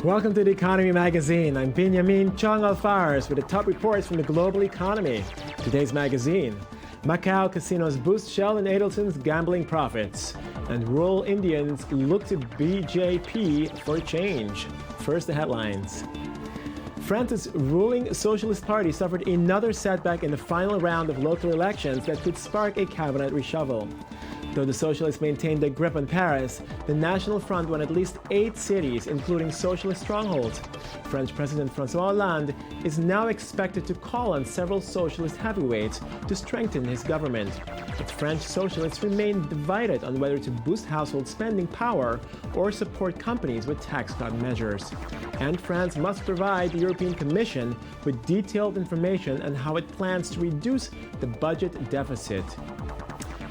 Welcome to The Economy Magazine. I'm Benjamin Chong Alfares with the top reports from the global economy. Today's magazine: Macau casinos boost Sheldon Adelson's gambling profits, and rural Indians look to BJP for change. First, the headlines. France's ruling Socialist Party suffered another setback in the final round of local elections that could spark a cabinet reshuffle. Though the Socialists maintained their grip on Paris, the National Front won at least 8 cities, including socialist strongholds. French President François Hollande is now expected to call on several socialist heavyweights to strengthen his government. But French socialists remain divided on whether to boost household spending power or support companies with tax cut measures. And France must provide the European Commission with detailed information on how it plans to reduce the budget deficit.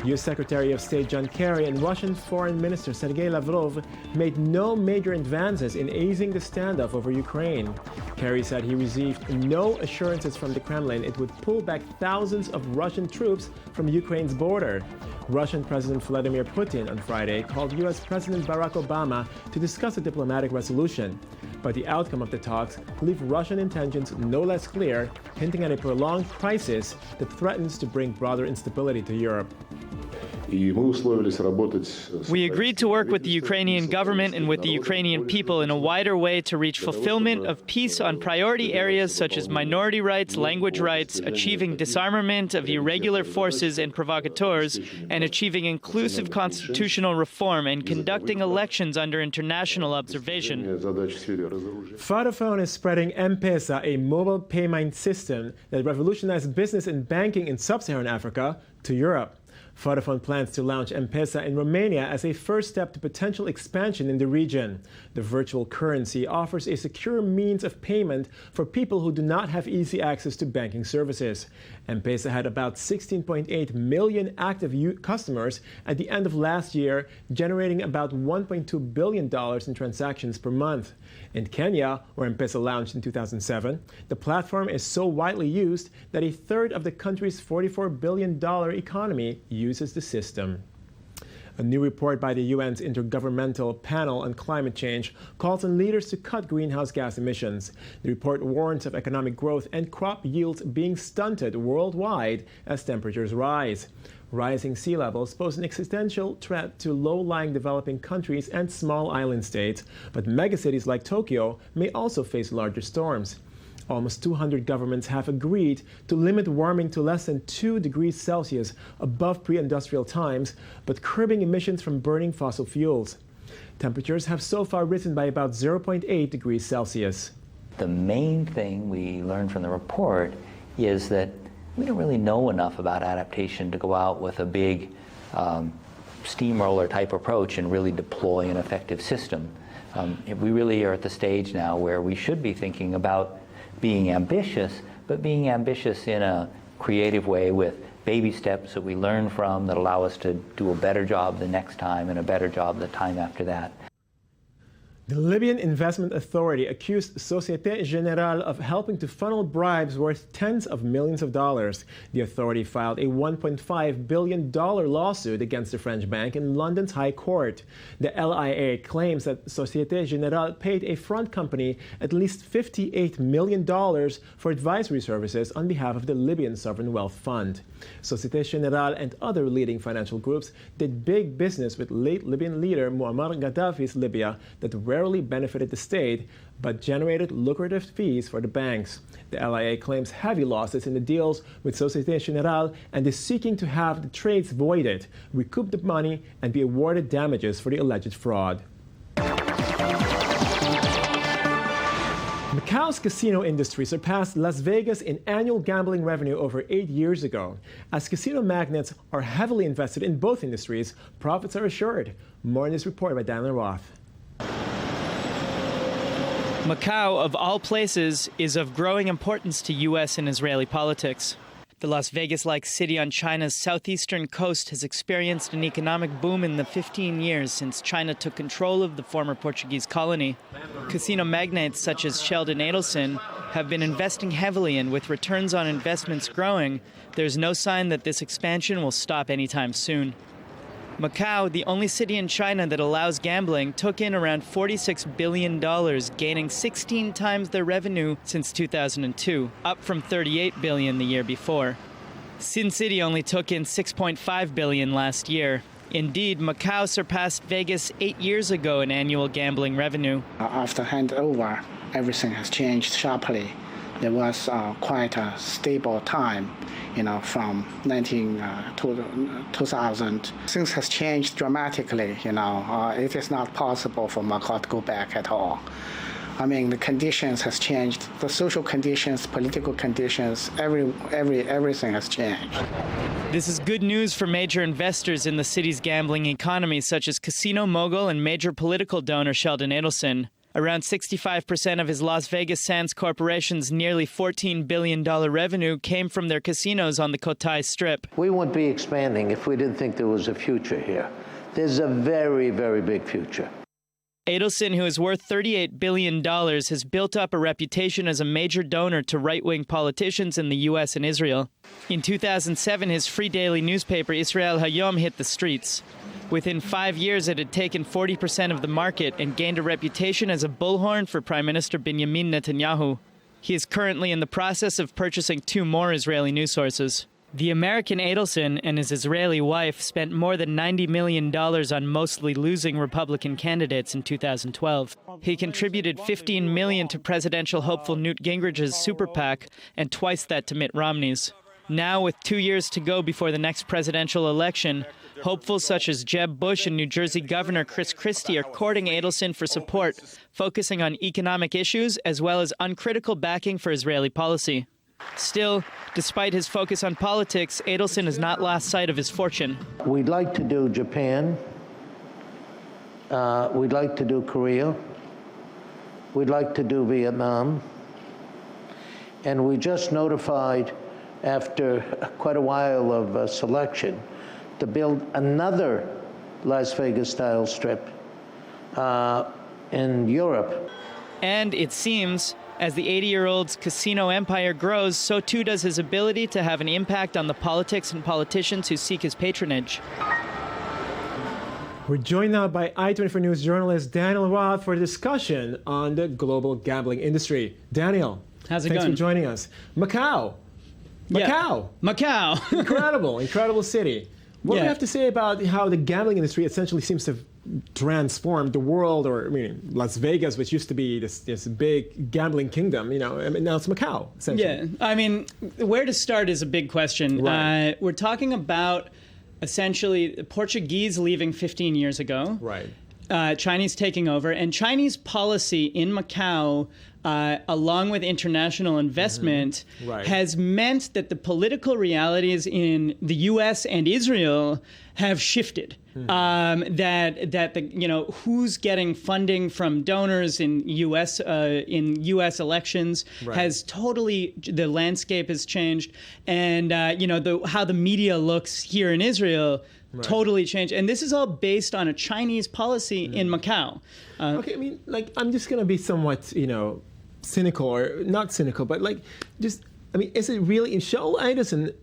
U.S. Secretary of State John Kerry and Russian Foreign Minister Sergei Lavrov made no major advances in easing the standoff over Ukraine. Kerry said he received no assurances from the Kremlin it would pull back thousands of Russian troops from Ukraine's border. Russian President Vladimir Putin on Friday called U.S. President Barack Obama to discuss a diplomatic resolution. But the outcome of the talks leave Russian intentions no less clear, hinting at a prolonged crisis that threatens to bring broader instability to Europe. We agreed to work with the Ukrainian government and with the Ukrainian people in a wider way to reach fulfillment of peace on priority areas such as minority rights, language rights, achieving disarmament of irregular forces and provocateurs, and achieving inclusive constitutional reform and conducting elections under international observation. Vodafone is spreading M-Pesa, a mobile payment system that revolutionized business and banking in sub-Saharan Africa, to Europe. Vodafone plans to launch M-Pesa in Romania as a first step to potential expansion in the region. The virtual currency offers a secure means of payment for people who do not have easy access to banking services. M-Pesa had about 16.8 million active customers at the end of last year, generating about $1.2 billion in transactions per month. In Kenya, where M-Pesa launched in 2007, the platform is so widely used that a third of the country's $44 billion economy uses the system. A new report by the UN's Intergovernmental Panel on Climate Change calls on leaders to cut greenhouse gas emissions. The report warns of economic growth and crop yields being stunted worldwide as temperatures rise. Rising sea levels pose an existential threat to low-lying developing countries and small island states, but megacities like Tokyo may also face larger storms. Almost 200 governments have agreed to limit warming to less than 2 degrees Celsius above pre-industrial times, but curbing emissions from burning fossil fuels. Temperatures have so far risen by about 0.8 degrees Celsius. The main thing we learned from the report is that we don't really know enough about adaptation to go out with a big steamroller type approach and really deploy an effective system. We really are at the stage now where we should be thinking about being ambitious, but being ambitious in a creative way with baby steps that we learn from that allow us to do a better job the next time and a better job the time after that. The Libyan Investment Authority accused Société Générale of helping to funnel bribes worth tens of millions of dollars. The authority filed a $1.5 billion lawsuit against the French bank in London's High Court. The LIA claims that Société Générale paid a front company at least $58 million for advisory services on behalf of the Libyan Sovereign Wealth Fund. Société Générale and other leading financial groups did big business with late Libyan leader Muammar Gaddafi's Libya that rarely benefited the state, but generated lucrative fees for the banks. The LIA claims heavy losses in the deals with Société Générale and is seeking to have the trades voided, recoup the money, and be awarded damages for the alleged fraud. Macau's casino industry surpassed Las Vegas in annual gambling revenue over 8 years ago. As casino magnates are heavily invested in both industries, profits are assured. More in this report by Daniel Roth. Macau, of all places, is of growing importance to U.S. and Israeli politics. The Las Vegas-like city on China's southeastern coast has experienced an economic boom in the 15 years since China took control of the former Portuguese colony. Casino magnates such as Sheldon Adelson have been investing heavily, and with returns on investments growing, there's no sign that this expansion will stop anytime soon. Macau, the only city in China that allows gambling, took in around $46 billion, gaining 16 times their revenue since 2002, up from $38 billion the year before. Sin City only took in $6.5 billion last year. Indeed, Macau surpassed Vegas 8 years ago in annual gambling revenue. After handover, everything has changed sharply. There was quite a stable time, from 2000. Things has changed dramatically, It is not possible for Macau to go back at all. I mean, the conditions has changed. The social conditions, political conditions, everything has changed. This is good news for major investors in the city's gambling economy, such as casino mogul and major political donor Sheldon Adelson. Around 65% of his Las Vegas Sands Corporation's nearly $14 billion revenue came from their casinos on the Cotai Strip. We wouldn't be expanding if we didn't think there was a future here. There's a very, very big future. Adelson, who is worth $38 billion, has built up a reputation as a major donor to right-wing politicians in the U.S. and Israel. In 2007, his free daily newspaper, Israel Hayom, hit the streets. Within 5 years, it had taken 40% of the market and gained a reputation as a bullhorn for Prime Minister Benjamin Netanyahu. He is currently in the process of purchasing 2 more Israeli news sources. The American Adelson and his Israeli wife spent more than $90 million on mostly losing Republican candidates in 2012. He contributed $15 million to presidential hopeful Newt Gingrich's super PAC and twice that to Mitt Romney's. Now, with 2 years to go before the next presidential election, hopefuls such as Jeb Bush and New Jersey Governor Chris Christie are courting Adelson for support, focusing on economic issues as well as uncritical backing for Israeli policy. Still, despite his focus on politics, Adelson has not lost sight of his fortune. We'd like to do Japan. We'd like to do Korea. We'd like to do Vietnam. And we just notified, after quite a while of selection, to build another Las Vegas-style strip in Europe. And it seems, as the 80-year-old's casino empire grows, so too does his ability to have an impact on the politics and politicians who seek his patronage. We're joined now by i24 News journalist Daniel Roth for a discussion on the global gambling industry. Daniel, how's it thanks going? for joining us. Macau. Yeah. Macau. Incredible city. What do you have to say about how the gambling industry essentially seems to have transformed the world, or Las Vegas, which used to be this big gambling kingdom, now it's Macau, essentially. Yeah, where to start is a big question. Right. We're talking about essentially the Portuguese leaving 15 years ago. Right. Chinese taking over, and Chinese policy in Macau, along with international investment, has meant that the political realities in the U.S. and Israel have shifted. That who's getting funding from donors in U.S. Elections has totally, the landscape has changed, and how the media looks here in Israel. Totally changed. And this is all based on a Chinese policy in Macau. Okay, I'm just going to be somewhat, cynical, or not cynical, but is it really, Sheldon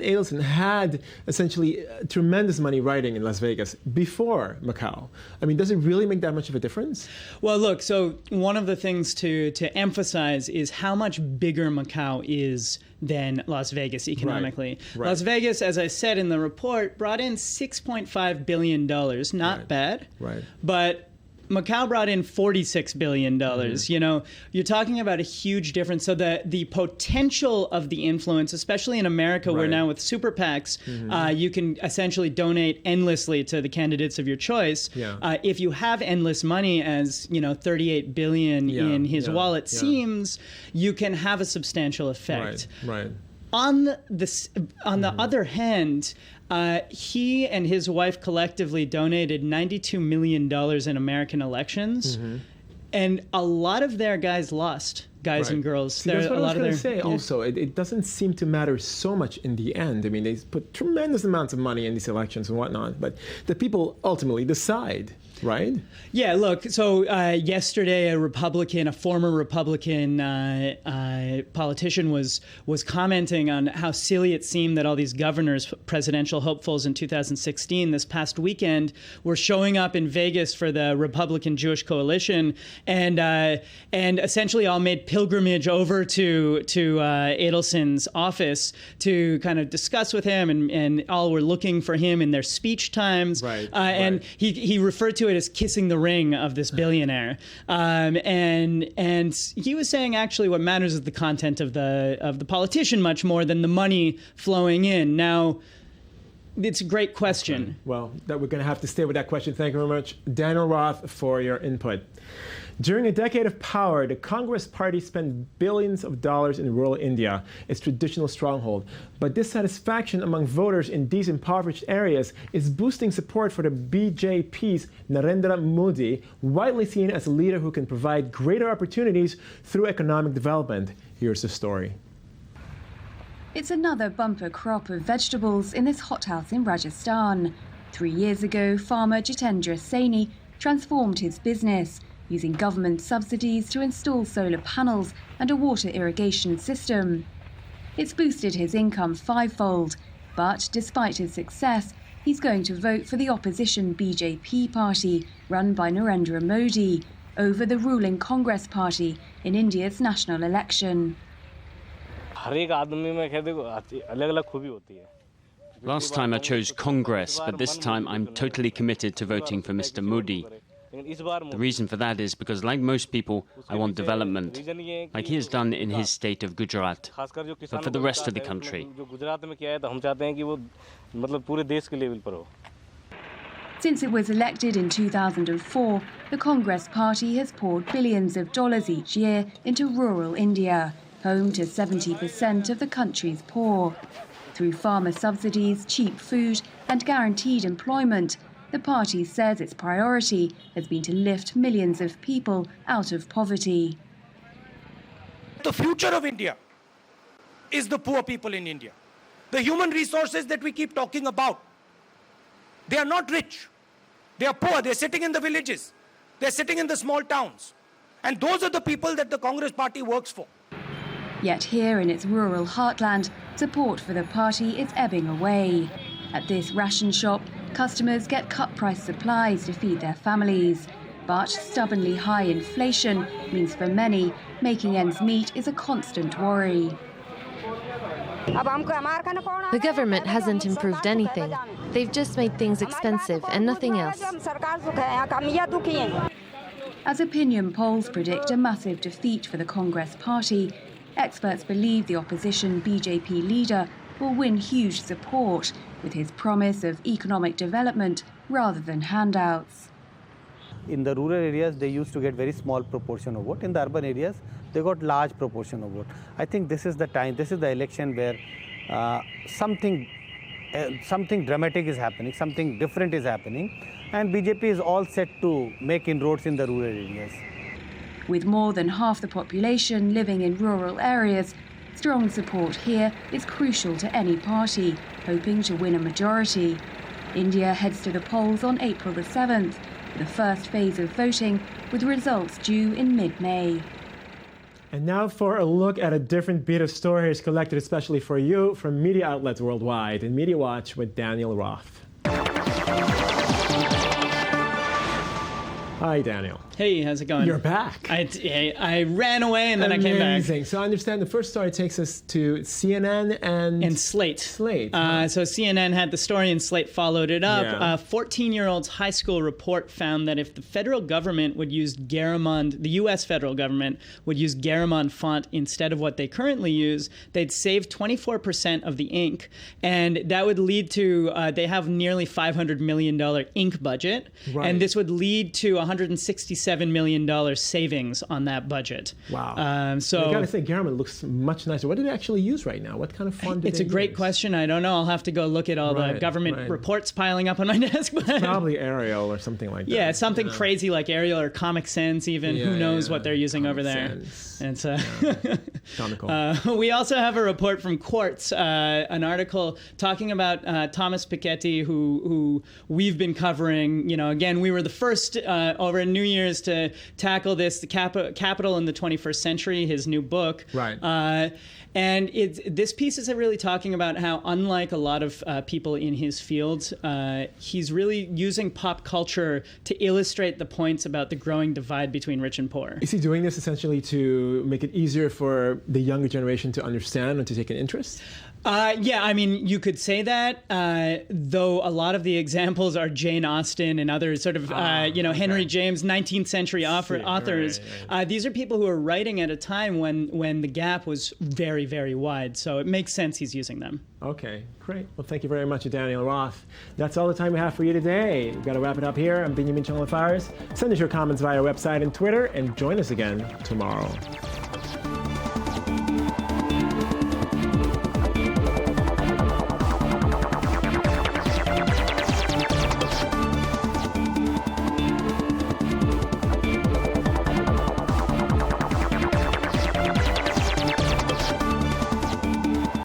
Adelson had essentially tremendous money riding in Las Vegas before Macau. Does it really make that much of a difference? Well, look, so one of the things to emphasize is how much bigger Macau is than Las Vegas economically. Right. Las Vegas, as I said in the report, brought in $6.5 billion. Not bad. Right. But Macau brought in $46 billion. You're talking about a huge difference. So the potential of the influence, especially in America, where now with super PACs, you can essentially donate endlessly to the candidates of your choice. Yeah. If you have endless money, as $38 billion in his wallet seems, you can have a substantial effect. Right. On the other hand, he and his wife collectively donated $92 million in American elections, and a lot of their guys lost, and girls. See, that's what I was going to say. Also, it doesn't seem to matter so much in the end. They put tremendous amounts of money in these elections and whatnot, but the people ultimately decide. right? Yeah, look, so yesterday a former Republican politician was commenting on how silly it seemed that all these governors, presidential hopefuls in 2016, this past weekend, were showing up in Vegas for the Republican Jewish coalition and essentially all made pilgrimage over to Adelson's office to kind of discuss with him, and all were looking for him in their speech times. Right, and he referred to it as kissing the ring of this billionaire. And he was saying actually what matters is the content of the politician much more than the money flowing in. Now, it's a great question. Okay. Well, that we're going to have to stay with that question. Thank you very much, Daniel Roth, for your input. During a decade of power, the Congress Party spent billions of dollars in rural India, its traditional stronghold. But dissatisfaction among voters in these impoverished areas is boosting support for the BJP's Narendra Modi, widely seen as a leader who can provide greater opportunities through economic development. Here's the story. It's another bumper crop of vegetables in this hothouse in Rajasthan. 3 years ago, farmer Jitendra Saini transformed his business, using government subsidies to install solar panels and a water irrigation system. It's boosted his income fivefold, but despite his success, he's going to vote for the opposition BJP party, run by Narendra Modi, over the ruling Congress party in India's national election. Last time I chose Congress, but this time I'm totally committed to voting for Mr. Modi. The reason for that is because, like most people, I want development, like he has done in his state of Gujarat, but for the rest of the country. Since it was elected in 2004, the Congress Party has poured billions of dollars each year into rural India, home to 70% of the country's poor. Through farmer subsidies, cheap food, and guaranteed employment, the party says its priority has been to lift millions of people out of poverty. The future of India is the poor people in India. The human resources that we keep talking about, they are not rich. They are poor. They're sitting in the villages. They're sitting in the small towns. And those are the people that the Congress Party works for. Yet here in its rural heartland, support for the party is ebbing away. At this ration shop, customers get cut-price supplies to feed their families. But stubbornly high inflation means for many, making ends meet is a constant worry. The government hasn't improved anything. They've just made things expensive and nothing else. As opinion polls predict a massive defeat for the Congress Party, experts believe the opposition BJP leader will win huge support with his promise of economic development rather than handouts. In the rural areas, they used to get very small proportion of vote. In the urban areas, they got large proportion of vote. I think this is the time, this is the election where something dramatic is happening, something different is happening, and BJP is all set to make inroads in the rural areas. With more than half the population living in rural areas, strong support here is crucial to any party hoping to win a majority. India heads to the polls on April the 7th, for the first phase of voting, with results due in mid-May. And now for a look at a different beat of stories collected especially for you from media outlets worldwide in Media Watch with Daniel Roth. Hi, Daniel. Hey, how's it going? You're back. I ran away and then I came back. Amazing. So I understand the first story takes us to CNN and Slate. Slate. So CNN had the story and Slate followed it up. Yeah. A 14-year-old's high school report found that if the federal government would use Garamond, the U.S. federal government would use Garamond font instead of what they currently use, they'd save 24% of the ink. And that would lead to, they have nearly $500 million ink budget. Right. And this would lead to $167 million savings on that budget. Wow. So I gotta say, Garamond looks much nicer. What do they actually use right now? What kind of font do It's they a great use? question. I don't know. I'll have to go look at all the government reports piling up on my desk. Probably Arial or something like that. Yeah, something crazy like Arial or Comic Sans even. Yeah, Who knows yeah. what they're using Comic over there. Sans. And Comical. We also have a report from Quartz, an article talking about Thomas Piketty, who we've been covering. Again, we were the first over New Year's to tackle this, the Capital in the 21st Century, his new book. Right. And this piece is really talking about how, unlike a lot of people in his field, he's really using pop culture to illustrate the points about the growing divide between rich and poor. Is he doing this essentially to make it easier for the younger generation to understand and to take an interest? Yeah, I mean, you could say that, though a lot of the examples are Jane Austen and other sort of, Henry James, 19th century authors. Right. These are people who are writing at a time when the gap was very, very wide. So it makes sense he's using them. Okay, great. Well, thank you very much, Daniel Roth. That's all the time we have for you today. We've got to wrap it up here. I'm Benjamin Chong-Lafars. Send us your comments via our website and Twitter, and join us again tomorrow.